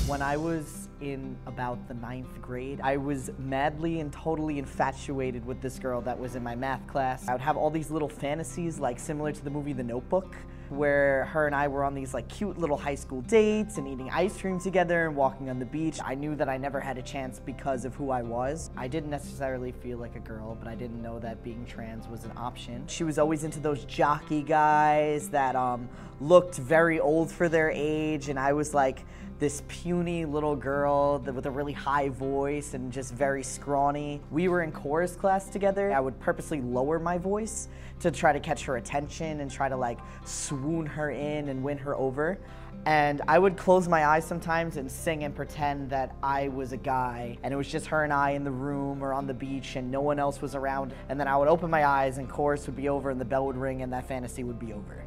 When I was in about the 9th grade, I was madly and totally infatuated with this girl that was in my math class. I would have all these little fantasies, like similar to the movie The Notebook, where her and I were on these like cute little high school dates and eating ice cream together and walking on the beach. I knew that I never had a chance because of who I was. I didn't necessarily feel like a girl, but I didn't know that being trans was an option. She was always into those jockey guys that looked very old for their age, and I was like this puny little girl with a really high voice and just very scrawny. We were in chorus class together. I would purposely lower my voice to try to catch her attention and try to like swoon her in and win her over. And I would close my eyes sometimes and sing and pretend that I was a guy, and it was just her and I in the room or on the beach and no one else was around. And then I would open my eyes and chorus would be over and the bell would ring and that fantasy would be over.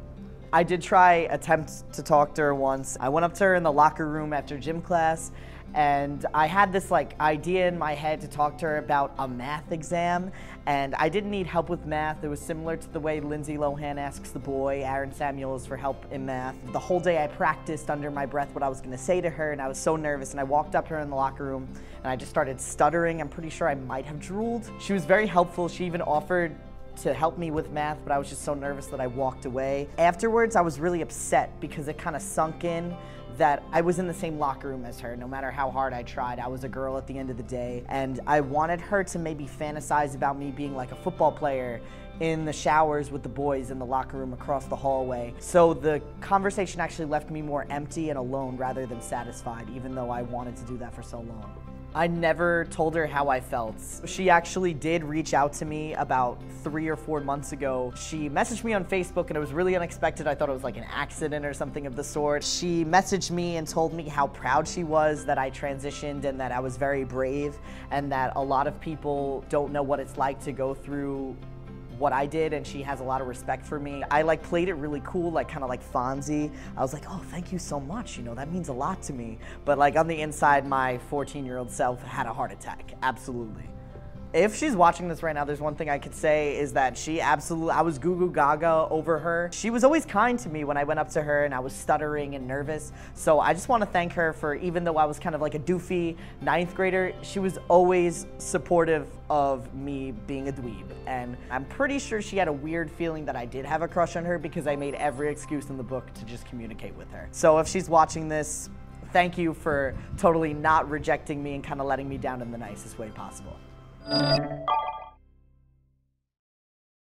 I did attempt to talk to her once. I went up to her in the locker room after gym class, and I had this like idea in my head to talk to her about a math exam, and I didn't need help with math. It was similar to the way Lindsay Lohan asks the boy, Aaron Samuels, for help in math. The whole day I practiced under my breath what I was gonna say to her, and I was so nervous, and I walked up to her in the locker room, and I just started stuttering. I'm pretty sure I might have drooled. She was very helpful. She even offered to help me with math, but I was just so nervous that I walked away. Afterwards, I was really upset because it kind of sunk in that I was in the same locker room as her. No matter how hard I tried, I was a girl at the end of the day, and I wanted her to maybe fantasize about me being like a football player in the showers with the boys in the locker room across the hallway. So the conversation actually left me more empty and alone rather than satisfied, even though I wanted to do that for so long. I never told her how I felt. She actually did reach out to me about 3 or 4 months ago. She messaged me on Facebook, and it was really unexpected. I thought it was like an accident or something of the sort. She messaged me and told me how proud she was that I transitioned and that I was very brave, and that a lot of people don't know what it's like to go through what I did, and she has a lot of respect for me. I like played it really cool, like kind of like Fonzie. I was like, oh, thank you so much, you know, that means a lot to me. But like on the inside, my 14-year-old self had a heart attack, absolutely. If she's watching this right now, there's one thing I could say is that I was goo goo gaga over her. She was always kind to me when I went up to her and I was stuttering and nervous. So I just want to thank her for, even though I was kind of like a doofy 9th grader, she was always supportive of me being a dweeb. And I'm pretty sure she had a weird feeling that I did have a crush on her because I made every excuse in the book to just communicate with her. So if she's watching this, thank you for totally not rejecting me and kind of letting me down in the nicest way possible.